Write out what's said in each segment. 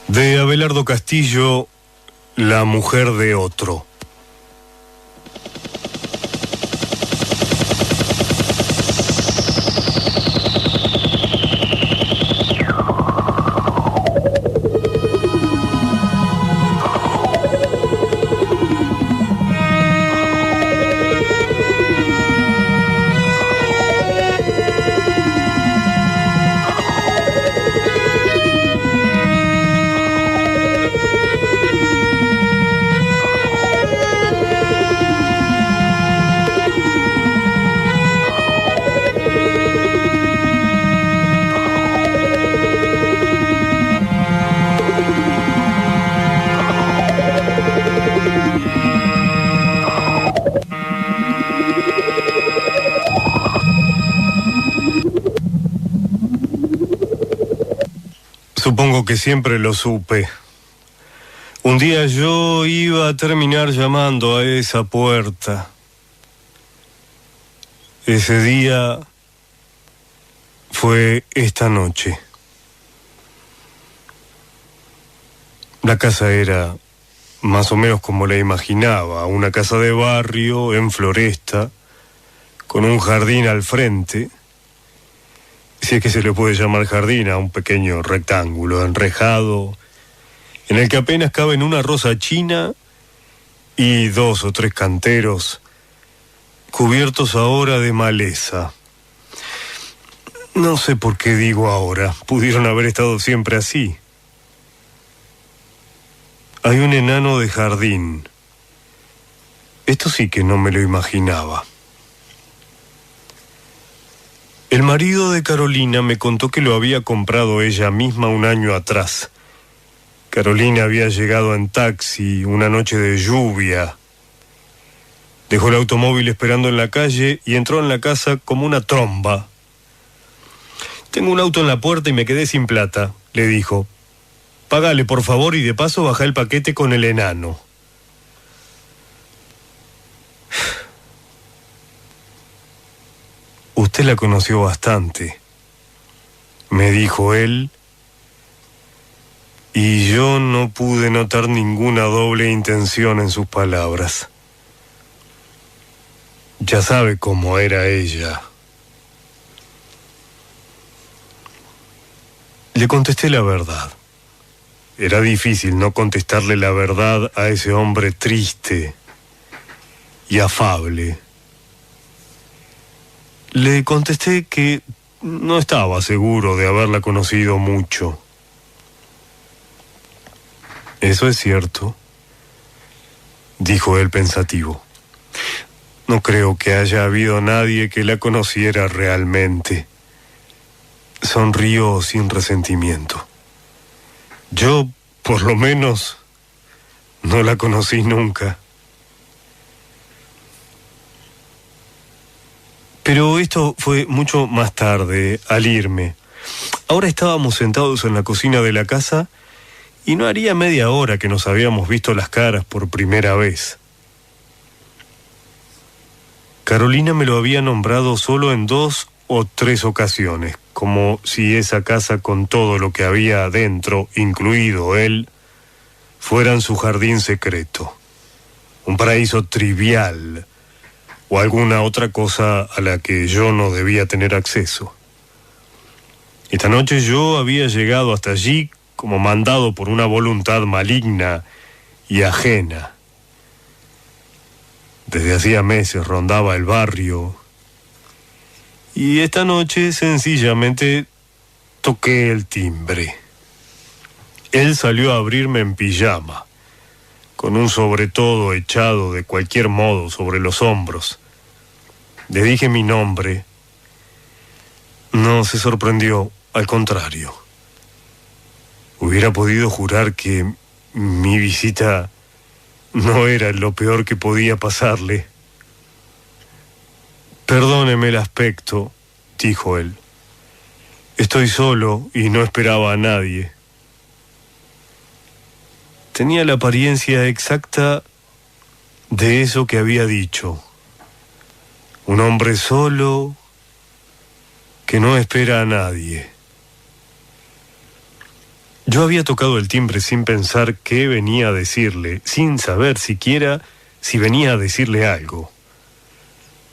De Abelardo Castillo, La mujer de otro. Supongo que siempre lo supe. Un día yo iba a terminar llamando a esa puerta. Ese día fue esta noche. La casa era más o menos como la imaginaba, una casa de barrio en Floresta, con un jardín al frente. Si es que se le puede llamar jardín a un pequeño rectángulo enrejado, en el que apenas caben una rosa china y 2 o 3 canteros, cubiertos ahora de maleza. No sé por qué digo ahora, pudieron haber estado siempre así. Hay un enano de jardín. Esto sí que no me lo imaginaba. El marido de Carolina me contó que lo había comprado ella misma un año atrás. Carolina había llegado en taxi una noche de lluvia. Dejó el automóvil esperando en la calle y entró en la casa como una tromba. «Tengo un auto en la puerta y me quedé sin plata», le dijo. «Págale, por favor, y de paso bajá el paquete con el enano». «Usted la conoció bastante», me dijo él, y yo no pude notar ninguna doble intención en sus palabras. Ya sabe cómo era ella. Le contesté la verdad. Era difícil no contestarle la verdad a ese hombre triste y afable. Le contesté que no estaba seguro de haberla conocido mucho. «Eso es cierto», dijo él pensativo. «No creo que haya habido nadie que la conociera realmente». Sonrió sin resentimiento. «Yo, por lo menos, no la conocí nunca». Pero esto fue mucho más tarde, al irme. Ahora estábamos sentados en la cocina de la casa y no haría media hora que nos habíamos visto las caras por primera vez. Carolina me lo había nombrado solo en 2 o 3 ocasiones, como si esa casa con todo lo que había adentro, incluido él, fueran su jardín secreto, un paraíso trivial, o alguna otra cosa a la que yo no debía tener acceso. Esta noche yo había llegado hasta allí como mandado por una voluntad maligna y ajena. Desde hacía meses rondaba el barrio, y esta noche sencillamente toqué el timbre. Él salió a abrirme en pijama, con un sobretodo echado de cualquier modo sobre los hombros. Le dije mi nombre. No se sorprendió, al contrario. Hubiera podido jurar que mi visita no era lo peor que podía pasarle. «Perdóneme el aspecto», dijo él. «Estoy solo y no esperaba a nadie». Tenía la apariencia exacta de eso que había dicho. Un hombre solo que no espera a nadie. Yo había tocado el timbre sin pensar qué venía a decirle, sin saber siquiera si venía a decirle algo.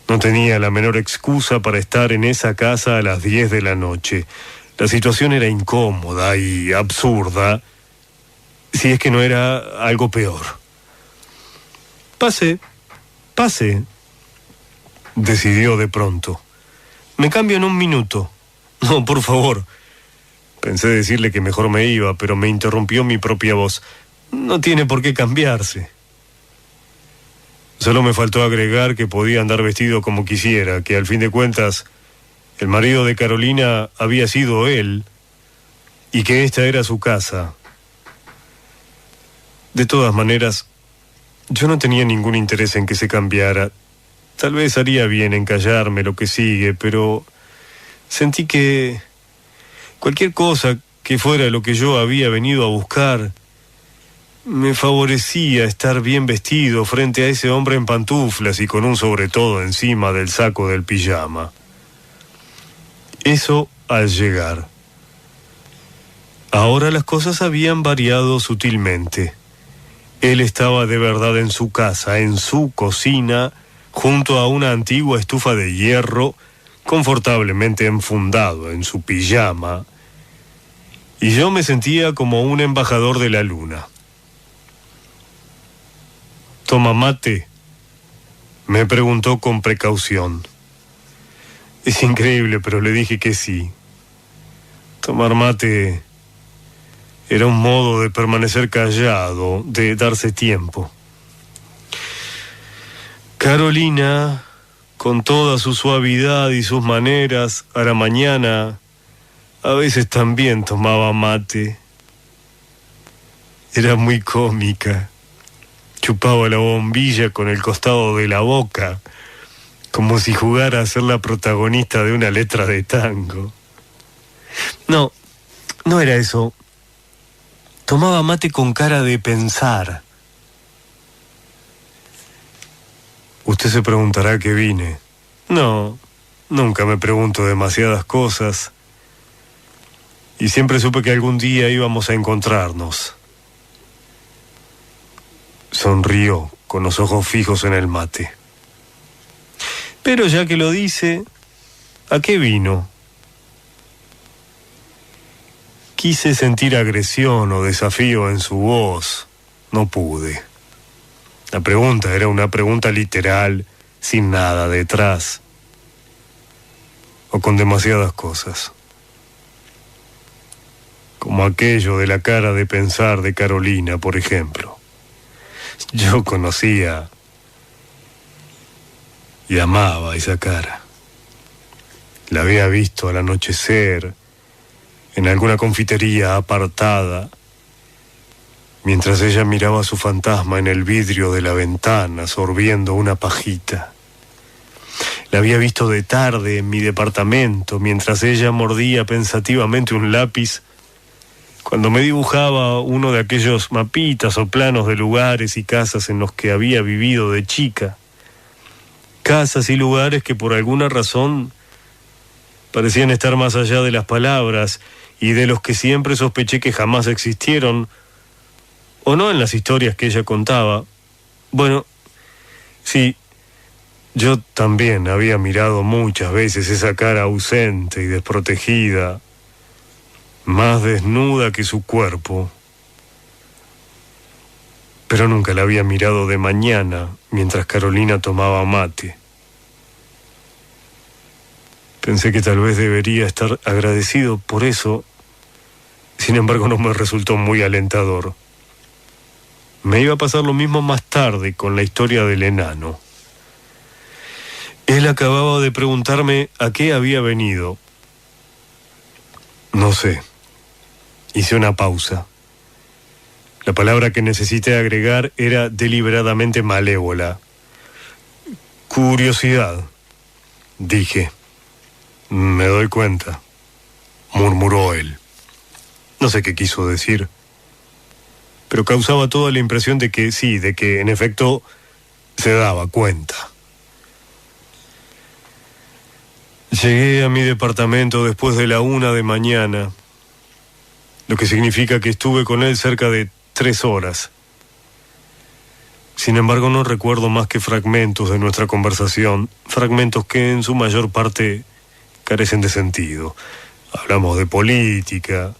No tenía la menor excusa para estar en esa casa a las 10 de la noche. La situación era incómoda y absurda, si es que no era algo peor. Pase, decidió de pronto. Me cambio en un minuto. No, por favor. Pensé decirle que mejor me iba, pero me interrumpió mi propia voz. No tiene por qué cambiarse. Solo me faltó agregar que podía andar vestido como quisiera, que al fin de cuentas el marido de Carolina había sido él y que esta era su casa. De todas maneras, yo no tenía ningún interés en que se cambiara. Tal vez haría bien en callarme lo que sigue, pero sentí que cualquier cosa que fuera lo que yo había venido a buscar me favorecía estar bien vestido frente a ese hombre en pantuflas y con un sobretodo encima del saco del pijama. Eso al llegar. Ahora las cosas habían variado sutilmente. Él estaba de verdad en su casa, en su cocina, junto a una antigua estufa de hierro, confortablemente enfundado en su pijama, y yo me sentía como un embajador de la luna. ¿Toma mate?, me preguntó con precaución. Es increíble, pero le dije que sí. Tomar mate era un modo de permanecer callado, de darse tiempo. Carolina, con toda su suavidad y sus maneras, a la mañana, a veces también tomaba mate. Era muy cómica. Chupaba la bombilla con el costado de la boca, como si jugara a ser la protagonista de una letra de tango. No era eso. Tomaba mate con cara de pensar. Usted se preguntará qué vine. No, nunca me pregunto demasiadas cosas. Y siempre supe que algún día íbamos a encontrarnos. Sonrió con los ojos fijos en el mate. Pero ya que lo dice, ¿a qué vino? Quise sentir agresión o desafío en su voz. No pude. La pregunta era una pregunta literal, sin nada detrás. O con demasiadas cosas. Como aquello de la cara de pensar de Carolina, por ejemplo. Yo conocía y amaba esa cara. La había visto al anochecer en alguna confitería apartada, mientras ella miraba a su fantasma en el vidrio de la ventana, sorbiendo una pajita. La había visto de tarde en mi departamento, mientras ella mordía pensativamente un lápiz, cuando me dibujaba uno de aquellos mapitas o planos de lugares y casas en los que había vivido de chica. Casas y lugares que por alguna razón parecían estar más allá de las palabras y de los que siempre sospeché que jamás existieron, o no en las historias que ella contaba. Bueno, sí, yo también había mirado muchas veces esa cara ausente y desprotegida, más desnuda que su cuerpo, pero nunca la había mirado de mañana mientras Carolina tomaba mate. Pensé que tal vez debería estar agradecido por eso, sin embargo no me resultó muy alentador. Me iba a pasar lo mismo más tarde con la historia del enano. Él acababa de preguntarme a qué había venido. No sé. Hice una pausa. La palabra que necesité agregar era deliberadamente malévola. Curiosidad, dije. Me doy cuenta, murmuró él. No sé qué quiso decir, pero causaba toda la impresión de que sí, de que en efecto se daba cuenta. Llegué a mi departamento después de la 1 de mañana. lo que significa que estuve con él cerca de 3 horas. Sin embargo, no recuerdo más que fragmentos de nuestra conversación, fragmentos que en su mayor parte carecen de sentido. Hablamos de política,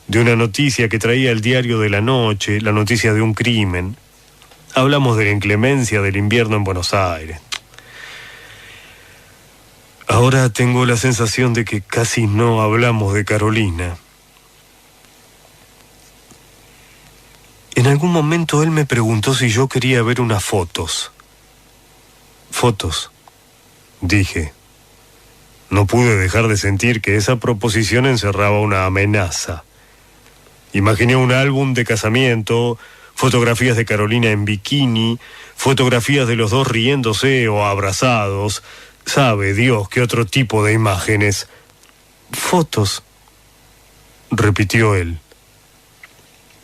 de una noticia que traía el diario de la noche, la noticia de un crimen. Hablamos de la inclemencia del invierno en Buenos Aires. Ahora tengo la sensación de que casi no hablamos de Carolina. En algún momento él me preguntó si yo quería ver unas fotos. ¿Fotos?, dije. No pude dejar de sentir que esa proposición encerraba una amenaza. Imaginé un álbum de casamiento, fotografías de Carolina en bikini, fotografías de los dos riéndose o abrazados. Sabe Dios qué otro tipo de imágenes. Fotos, repitió él.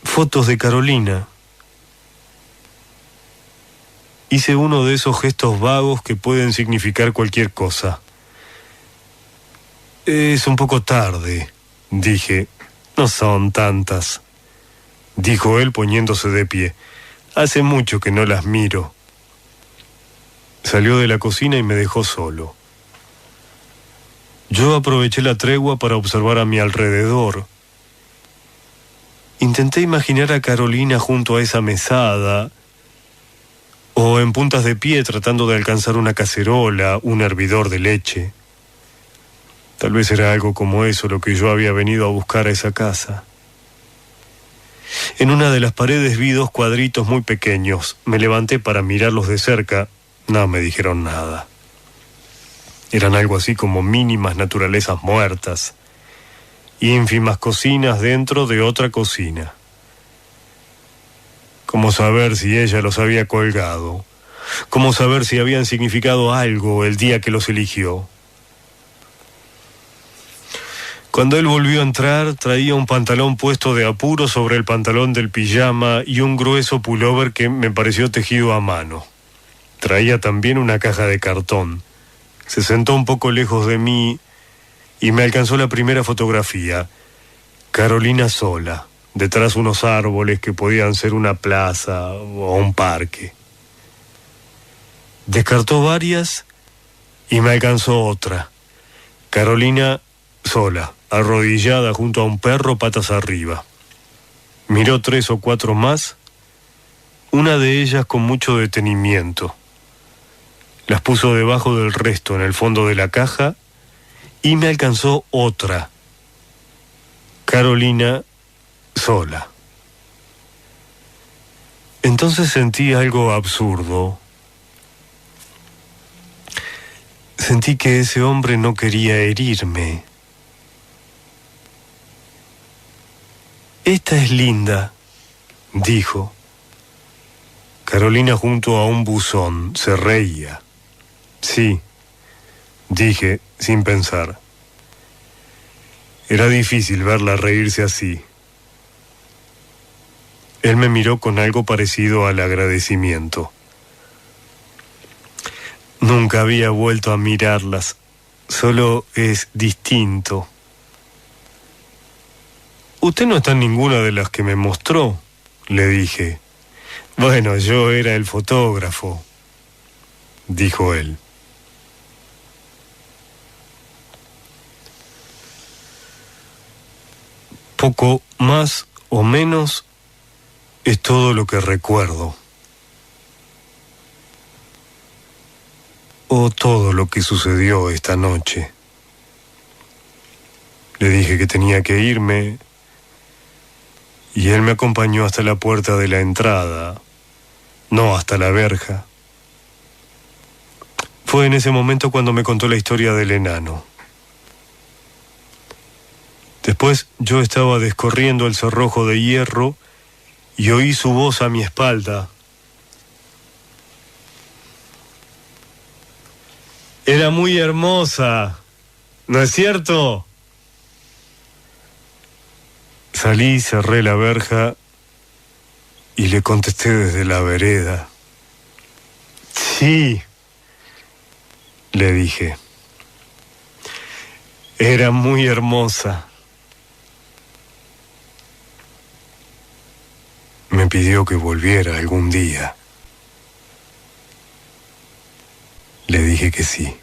Fotos de Carolina. Hice uno de esos gestos vagos que pueden significar cualquier cosa. Es un poco tarde, dije. No son tantas, dijo él poniéndose de pie. Hace mucho que no las miro. Salió de la cocina y me dejó solo. Yo aproveché la tregua para observar a mi alrededor. Intenté imaginar a Carolina junto a esa mesada, o en puntas de pie tratando de alcanzar una cacerola, un hervidor de leche. Tal vez era algo como eso lo que yo había venido a buscar a esa casa. En una de las paredes vi 2 cuadritos muy pequeños. Me levanté para mirarlos de cerca. No me dijeron nada. Eran algo así como mínimas naturalezas muertas, ínfimas cocinas dentro de otra cocina. ¿Cómo saber si ella los había colgado? ¿Cómo saber si habían significado algo el día que los eligió? Cuando él volvió a entrar, traía un pantalón puesto de apuro sobre el pantalón del pijama y un grueso pullover que me pareció tejido a mano. Traía también una caja de cartón. Se sentó un poco lejos de mí y me alcanzó la primera fotografía. Carolina sola, detrás unos árboles que podían ser una plaza o un parque. Descartó varias y me alcanzó otra. Carolina sola, arrodillada junto a un perro patas arriba. Miró 3 o 4 más, una de ellas con mucho detenimiento. Las puso debajo del resto en el fondo de la caja y me alcanzó otra. Carolina sola. Entonces sentí algo absurdo. Sentí que ese hombre no quería herirme. Esta es linda, dijo. Carolina junto a un buzón se reía. Sí, dije sin pensar. Era difícil verla reírse así. Él me miró con algo parecido al agradecimiento. Nunca había vuelto a mirarlas, solo es distinto. Usted no está en ninguna de las que me mostró, le dije. Bueno, yo era el fotógrafo, dijo él. Poco más o menos es todo lo que recuerdo. O todo lo que sucedió esta noche. Le dije que tenía que irme y él me acompañó hasta la puerta de la entrada, no hasta la verja. Fue en ese momento cuando me contó la historia del enano. Después yo estaba descorriendo el cerrojo de hierro y oí su voz a mi espalda. Era muy hermosa, ¿no es cierto? Salí, cerré la verja y le contesté desde la vereda. Sí, le dije. Era muy hermosa. Me pidió que volviera algún día. Le dije que sí.